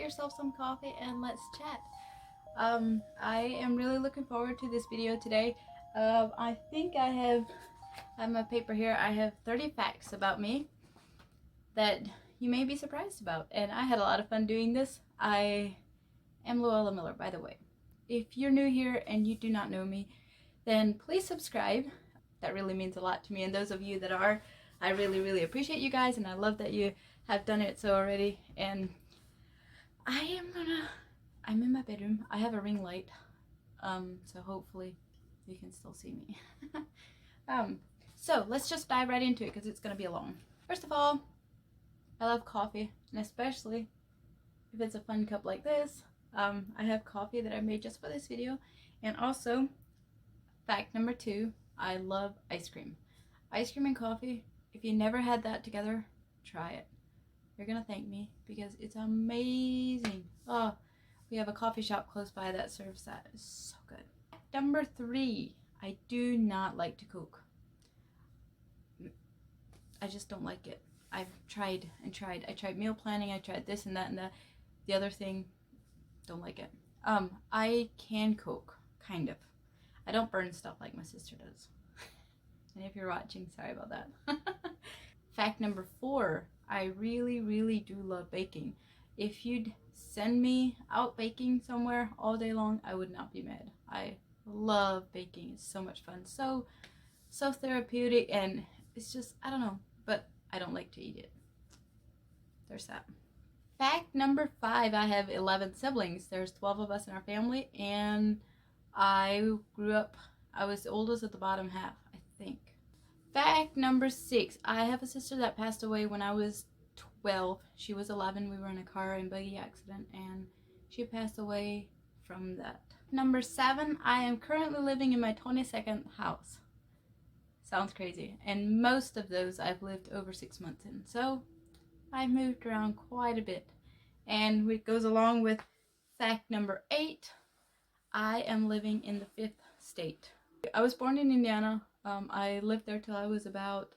yourself some coffee and let's chat. I am really looking forward to this video today. I think I have my paper here. I have 30 facts about me that you may be surprised about, and I had a lot of fun doing this. I am Luella Miller, by the way. If you're new here and you do not know me, then please subscribe. That really means a lot to me, and those of you that are, I really appreciate you guys, and I love that you have done it so already. And I'm in my bedroom. I have a ring light, so hopefully you can still see me. So let's just dive right into it because it's gonna be long. First of all, I love coffee, and especially if it's a fun cup like this. I have coffee that I made just for this video. And also, fact number 2, I love ice cream. Ice cream and coffee, if you never had that together, try it. You're gonna thank me because it's amazing. Oh, we have a coffee shop close by that serves that. It's so good. Number 3, I do not like to cook. I just don't like it. I've tried and tried. I tried meal planning, I tried this and that and the other thing. Don't like it. I can cook, kind of. I don't burn stuff like my sister does. And if you're watching, sorry about that. Fact number 4, I really do love baking. If you'd send me out baking somewhere all day long, I would not be mad. I love baking. It's so much fun. So therapeutic, and it's just, I don't know, but I don't like to eat it. There's that. Fact number 5, I have 11 siblings. There's 12 of us in our family, and I was the oldest at the bottom half, I think. Fact number 6, I have a sister that passed away when I was 12. She was 11. We were in a car and buggy accident, and she passed away from that. Number 7, I am currently living in my 22nd house. Sounds crazy. And most of those I've lived over 6 months in. So I've moved around quite a bit. And it goes along with fact number 8, I am living in the 5th state. I was born in Indiana. I lived there till I was about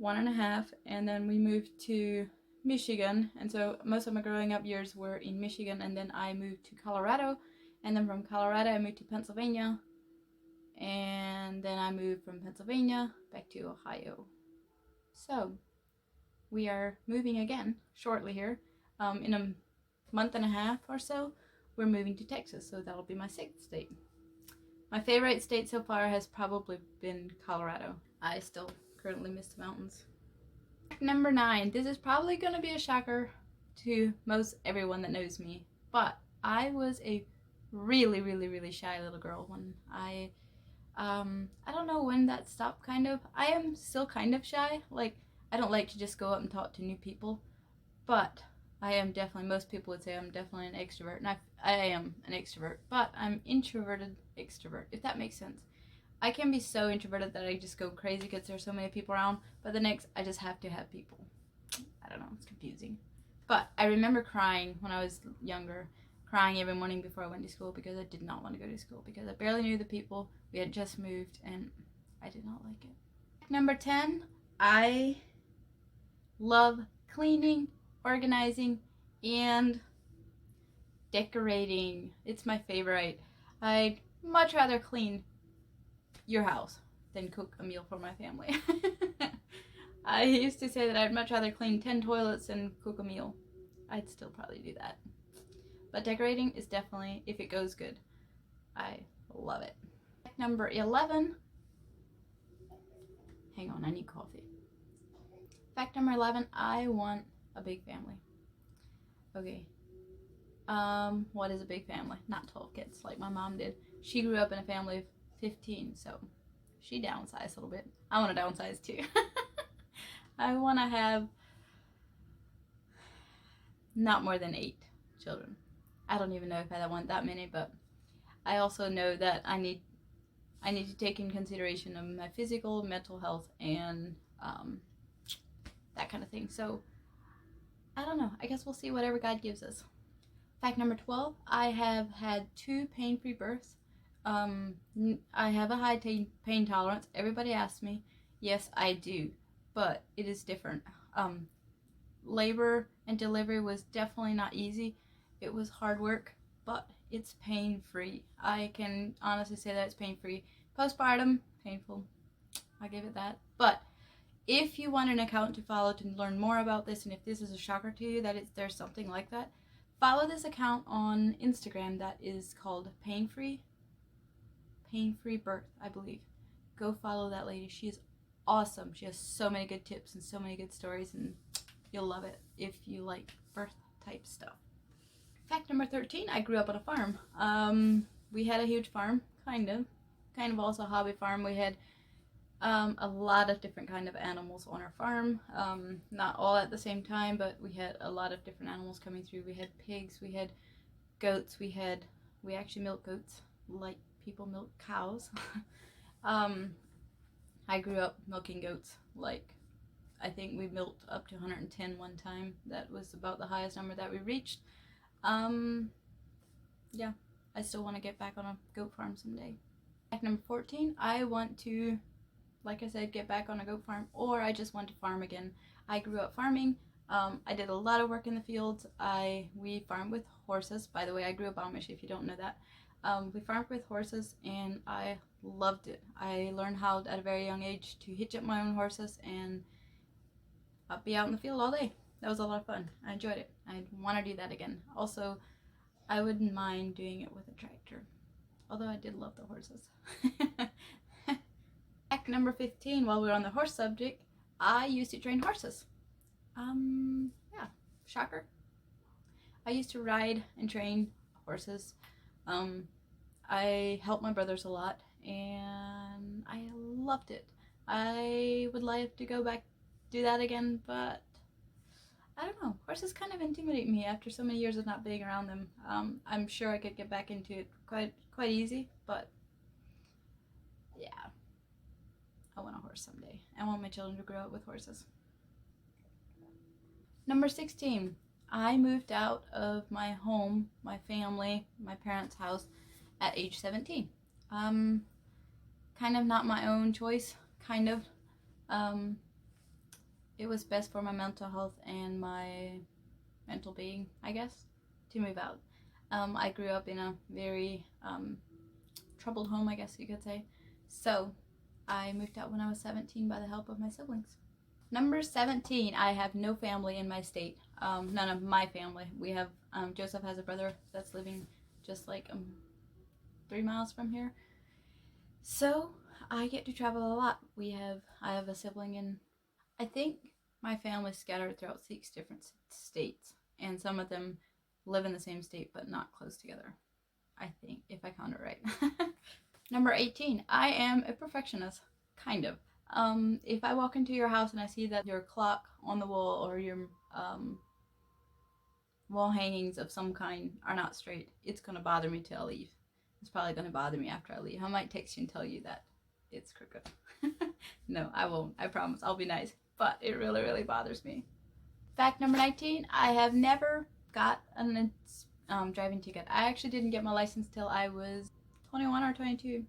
1.5, and then we moved to Michigan, and so most of my growing up years were in Michigan, and then I moved to Colorado, and then from Colorado I moved to Pennsylvania, and then I moved from Pennsylvania back to Ohio. So we are moving again shortly here. In a month and a half or so, we're moving to Texas, so that'll be my 6th state. My favorite state so far has probably been Colorado. I still currently miss the mountains. Number 9, this is probably going to be a shocker to most everyone that knows me, but I was a really shy little girl when I don't know when that stopped, kind of. I am still kind of shy. Like, I don't like to just go up and talk to new people, but I am definitely, most people would say I'm definitely an extrovert, and I am an extrovert, but I'm introverted extrovert, if that makes sense. I can be so introverted that I just go crazy because there's so many people around, but the next, I just have to have people. I don't know, it's confusing. But I remember crying when I was younger, crying every morning before I went to school because I did not want to go to school because I barely knew the people. We had just moved, and I did not like it. Number 10, I love cleaning, organizing, and decorating. It's my favorite. I'd much rather clean your house than cook a meal for my family. I used to say that I'd much rather clean 10 toilets than cook a meal. I'd still probably do that. But decorating is definitely, if it goes good, I love it. Number 11. Hang on, I need coffee. Fact number 11, I want a big family. Okay. What is a big family? Not 12 kids like my mom did. She grew up in a family of 15, so she downsized a little bit. I want to downsize too. I want to have not more than 8 children. I don't even know if I want that many, but I also know that I need to take in consideration of my physical, mental health, and that kind of thing. So I don't know. I guess we'll see whatever God gives us. Fact number 12, I have had 2 pain-free births. I have a high pain tolerance. Everybody asks me. Yes, I do, but it is different. labor and delivery was definitely not easy. It was hard work, but it's pain free. I can honestly say that it's pain free. Postpartum, painful. I give it that. But if you want an account to follow to learn more about this, and if this is a shocker to you that there's something like that, follow this account on Instagram that is called Pain Free Birth, I believe. Go follow that lady. She is awesome. She has so many good tips and so many good stories, and you'll love it if you like birth type stuff. Fact number 13, I grew up on a farm. We had a huge farm, kind of also a hobby farm. We had a lot of different kind of animals on our farm. Not all at the same time, but we had a lot of different animals coming through. We had pigs, we had goats, we actually milked goats like people milk cows. I grew up milking goats. Like, I think we milked up to 110 one time. That was about the highest number that we reached. Yeah, I still want to get back on a goat farm someday. Fact number 14, I want to, like I said, get back on a goat farm, or I just want to farm again. I grew up farming. I did a lot of work in the fields. We farmed with horses. By the way, I grew up Amish, if you don't know that. We farmed with horses, and I loved it. I learned how, at a very young age, to hitch up my own horses, and I'd be out in the field all day. That was a lot of fun. I enjoyed it. I want to do that again. Also, I wouldn't mind doing it with a tractor, although I did love the horses. Fact number 15, while we're on the horse subject, I used to train horses. Yeah, shocker. I used to ride and train horses. I helped my brothers a lot, and I loved it. I would like to go back do that again, but I don't know. Horses kind of intimidate me after so many years of not being around them. I'm sure I could get back into it quite easy, but yeah, I want a horse someday. I want my children to grow up with horses. Number 16, I moved out of my home, my family, my parents' house at age 17. Kind of not my own choice, kind of. It was best for my mental health and my mental being, I guess, to move out. I grew up in a very troubled home, I guess you could say. So I moved out when I was 17 by the help of my siblings. Number 17, I have no family in my state. None of my family. We have, Joseph has a brother that's living just like 3 miles from here. So I get to travel a lot. I have a sibling in, I think my family's scattered throughout 6 different states, and some of them live in the same state but not close together, I think, if I count it right. Number 18, I am a perfectionist, kind of. If I walk into your house and I see that your clock on the wall or your wall hangings of some kind are not straight, it's going to bother me till I leave. It's probably going to bother me after I leave. I might text you and tell you that it's crooked. No, I won't. I promise. I'll be nice. But it really, really bothers me. Fact number 19, I have never got a driving ticket. I actually didn't get my license till I was 21 or 22.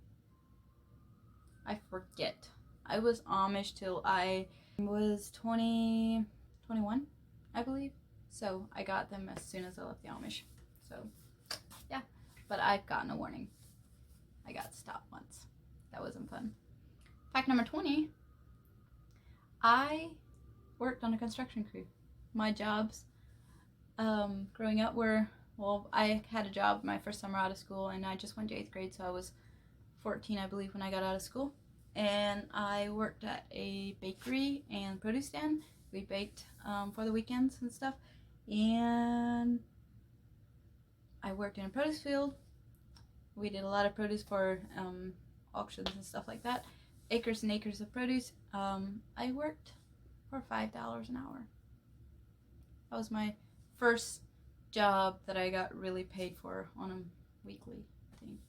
I forget. I was Amish till I was 21, I believe. So I got them as soon as I left the Amish. So yeah, but I've gotten a warning. I got stopped once. That wasn't fun. Fact number 20, I worked on a construction crew. My jobs growing up were, well, I had a job my first summer out of school, and I just went to 8th grade, so I was 14, I believe, when I got out of school. And I worked at a bakery and produce stand. We baked for the weekends and stuff. And I worked in a produce field. We did a lot of produce for auctions and stuff like that. Acres and acres of produce. I worked for $5 an hour. That was my first job that I got really paid for on a weekly thing.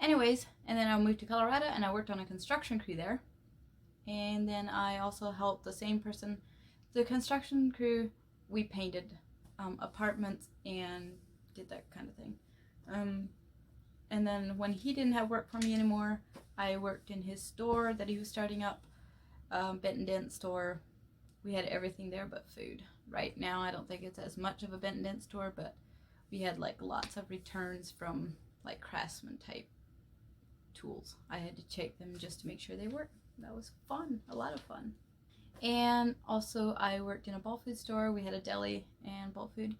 Anyways, and then I moved to Colorado and I worked on a construction crew there. And then I also helped the same person. The construction crew, we painted apartments and did that kind of thing. And then when he didn't have work for me anymore, I worked in his store that he was starting up, Benton Dent store. we had everything there but food. Right now, I don't think it's as much of a Benton Dent store, but we had like lots of returns from like Craftsman type tools. I had to check them just to make sure they worked. That was fun, a lot of fun. And also, I worked in a bulk food store. We had a deli and bulk food,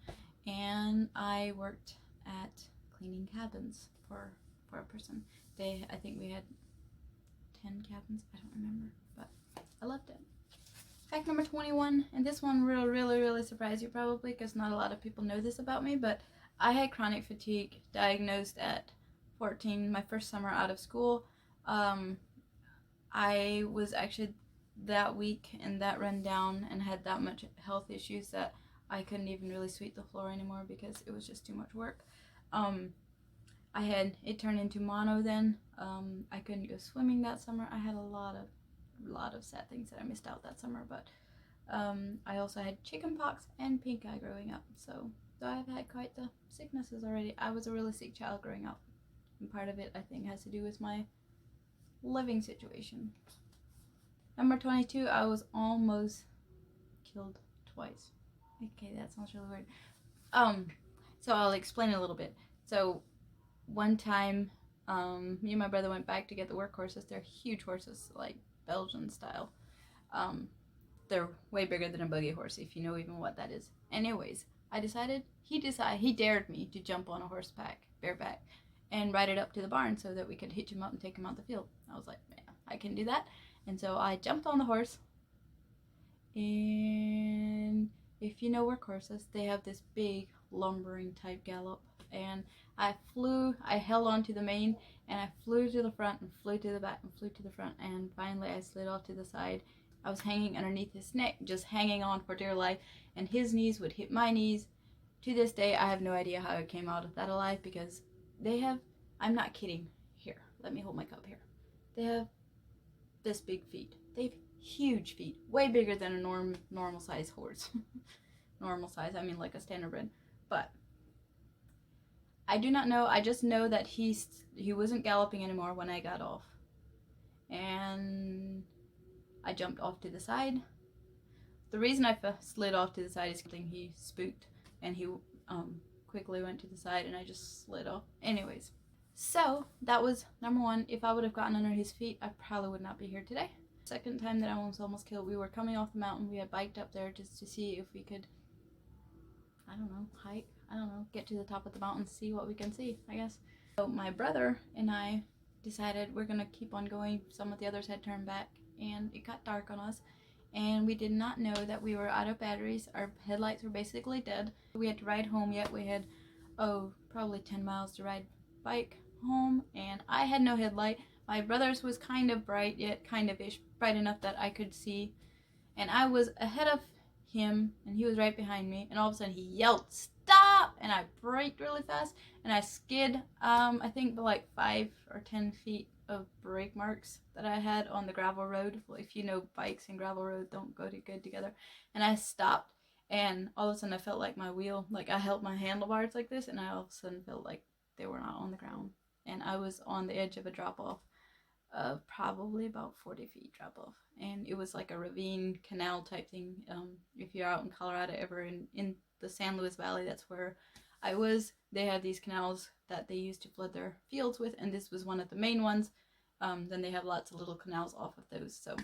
and I worked at cleaning cabins for a person. I think we had 10 cabins. I don't remember, but I loved it. Fact number 21, and this one will really surprise you probably because not a lot of people know this about me, but I had chronic fatigue diagnosed at 14, my first summer out of school. I was actually that weak and that run down and had that much health issues that I couldn't even really sweep the floor anymore because it was just too much work. It turned into mono then. I couldn't go swimming that summer. I had a lot of sad things that I missed out that summer, but I also had chickenpox and pink eye growing up, so I've had quite the sicknesses already. I was a really sick child growing up, and part of it I think has to do with my living situation. Number 22, I was almost killed twice. Okay, that sounds really weird. So I'll explain a little bit. So one time, me and my brother went back to get the work horses. They're huge horses, like Belgian style. They're way bigger than a buggy horse, if you know even what that is. Anyways, he dared me to jump on a horseback, bareback, and ride it up to the barn so that we could hitch him up and take him out the field. I was like, man, I can do that. And so I jumped on the horse, and if you know work horses, they have this big lumbering type gallop, and I held on to the mane, and I flew to the front and flew to the back and flew to the front, and finally I slid off to the side. I was hanging underneath his neck, just hanging on for dear life, and his knees would hit my knees. To this day, I have no idea how I came out of that alive because I'm not kidding, here, let me hold my cup here. They have this big feet. They have huge feet, way bigger than a normal size horse. Normal size, I mean like a standardbred. But I do not know. I just know that he wasn't galloping anymore when I got off, and I jumped off to the side. The reason I slid off to the side is because he spooked, and he quickly went to the side, and I just slid off. Anyways, so that was number 1. If I would have gotten under his feet, I probably would not be here today. Second time that I was almost killed, we were coming off the mountain. We had biked up there just to see if we could, I don't know, hike. I don't know, get to the top of the mountain, see what we can see, I guess. So my brother and I decided we're gonna keep on going. Some of the others had turned back, and it got dark on us, and we did not know that we were out of batteries. Our headlights were basically dead. We had to ride home yet. We had, probably 10 miles to ride bike home, and I had no headlight. My brother's was kind of bright, yet kind of ish, bright enough that I could see, and I was ahead of him, and he was right behind me, and all of a sudden he yelled, "Stop!" And I braked really fast, and I skid, I think like 5 or 10 feet of brake marks that I had on the gravel road. Well, if you know, bikes and gravel road don't go too good together. And I stopped, and all of a sudden I felt like my wheel, like I held my handlebars like this, and I all of a sudden felt like they were not on the ground, and I was on the edge of a drop-off of probably about 40 feet drop-off, and it was like a ravine canal type thing. If you're out in Colorado ever in the San Luis Valley, that's where I was. They have these canals that they use to flood their fields with, and this was one of the main ones. Then they have lots of little canals off of those, so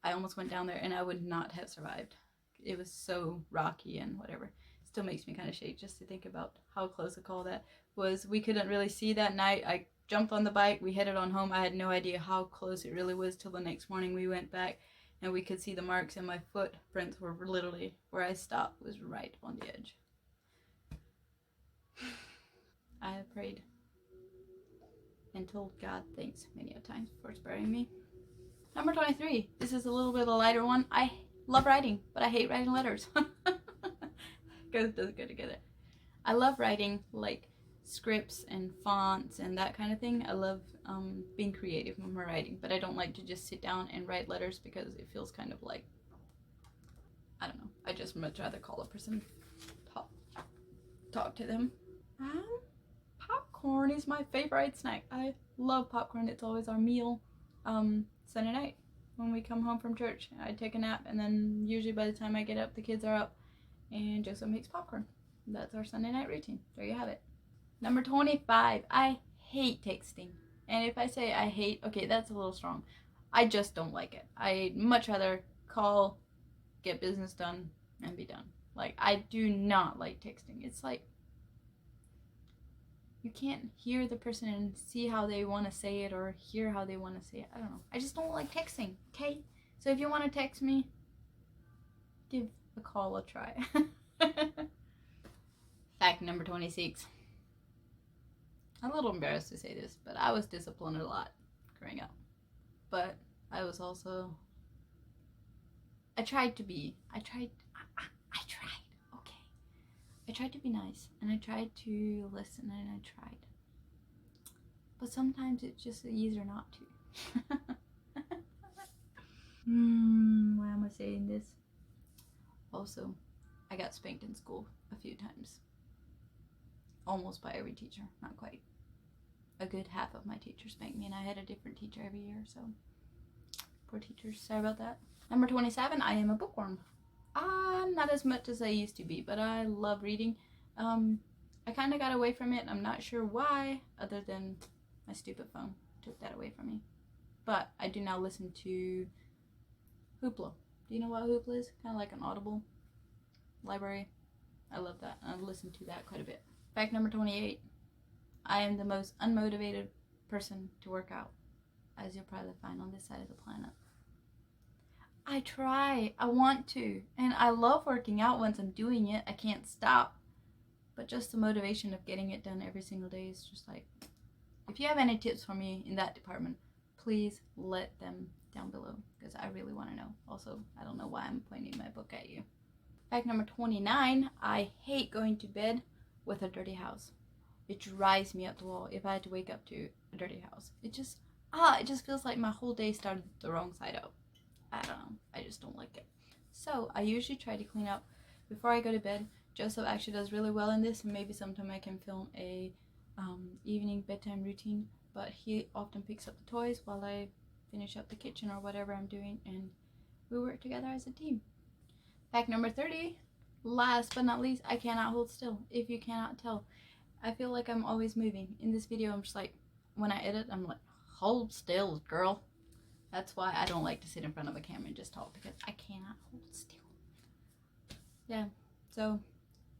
I almost went down there, and I would not have survived. It was so rocky and whatever. Still makes me kind of shake just to think about how close a call that was. We couldn't really see that night. I jumped on the bike, we headed on home. I had no idea how close it really was till the next morning. We went back, and we could see the marks, and my footprints were literally where I stopped was right on the edge. I have prayed and told God thanks many a times for sparing me. Number 23. This is a little bit of a lighter one. I love writing, but I hate writing letters. Because it doesn't go together. I love writing like scripts and fonts and that kind of thing. I love being creative when we're writing, but I don't like to just sit down and write letters because it feels kind of like, I don't know. I just much rather call a person, talk to them. Popcorn is my favorite snack. I love popcorn. It's always our meal Sunday night. when we come home from church. I take a nap, and then usually by the time I get up, the kids are up, and Joseph makes popcorn. That's our Sunday night routine. There you have it. Number 25. I hate texting. And if I say I hate, okay, that's a little strong. I just don't like it. I'd much rather call, get business done, and be done. Like, I do not like texting. It's like you can't hear the person and see how they want to say it or hear how they want to say it. I don't know. I just don't like texting, okay? So if you want to text me, give a call a try. Fact number 26. I'm a little embarrassed to say this, but I was disciplined a lot growing up. But I was also, I tried, okay. I tried to be nice, and I tried to listen, and I tried. But sometimes it's just easier not to. Why am I saying this? Also, I got spanked in school a few times. Almost by every teacher, not quite. A good half of my teachers spanked me, and I had a different teacher every year, so poor teachers. Sorry about that. Number 27, I am a bookworm. Not as much as I used to be, but I love reading. I kind of got away from it. I'm not sure why, other than my stupid phone took that away from me. But I do now listen to Hoopla. Do you know what Hoopla is? Kind of like an Audible library. I love that. I listen to that quite a bit. Fact number 28. I am the most unmotivated person to work out, as you'll probably find on this side of the planet. I try. I want to. And I love working out once I'm doing it. I can't stop. But just the motivation of getting it done every single day is just like, if you have any tips for me in that department, please let them down below, because I really want to know. Also, I don't know why I'm pointing my book at you. Fact number 29, I hate going to bed with a dirty house. It drives me up the wall if I had to wake up to a dirty house. It just feels like my whole day started the wrong side up. I don't know. I just don't like it. So I usually try to clean up before I go to bed. Joseph actually does really well in this, and maybe sometime I can film a evening bedtime routine. But he often picks up the toys while I finish up the kitchen or whatever I'm doing, and we work together as a team. Fact number 30, last but not least, I cannot hold still. If you cannot tell, I feel like I'm always moving. In this video, I'm just like, when I edit, I'm like, hold still, girl. That's why I don't like to sit in front of a camera and just talk, because I cannot hold still. Yeah, so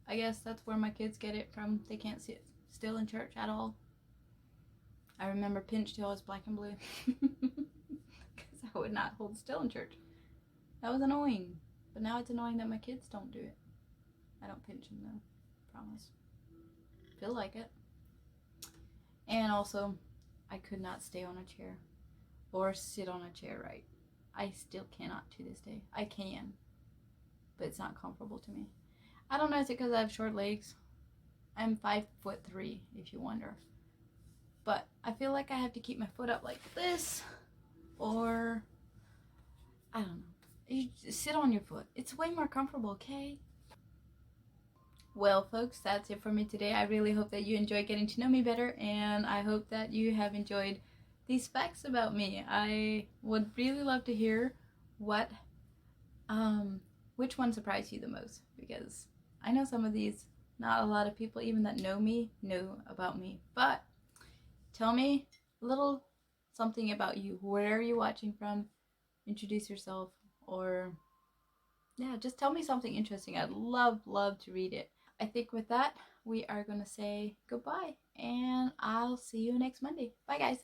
I guess that's where my kids get it from. They can't sit still in church at all. I remember pinch till I was black and blue, because I would not hold still in church. That was annoying. But now it's annoying that my kids don't do it. I don't pinch them though, promise. Feel like it. And also, I could not stay on a chair or sit on a chair right. I still cannot to this day. I can, but it's not comfortable to me. I don't know, is it because I have short legs? I'm 5'3", if you wonder. But I feel like I have to keep my foot up like this, or I don't know. You just sit on your foot. It's way more comfortable, okay? Well, folks, that's it for me today. I really hope that you enjoyed getting to know me better, and I hope that you have enjoyed these facts about me. I would really love to hear which one surprised you the most, because I know some of these, not a lot of people even that know me know about me. But tell me a little something about you. Where are you watching from? Introduce yourself, or yeah, just tell me something interesting. I'd love to read it. I think with that, we are going to say goodbye, and I'll see you next Monday. Bye, guys.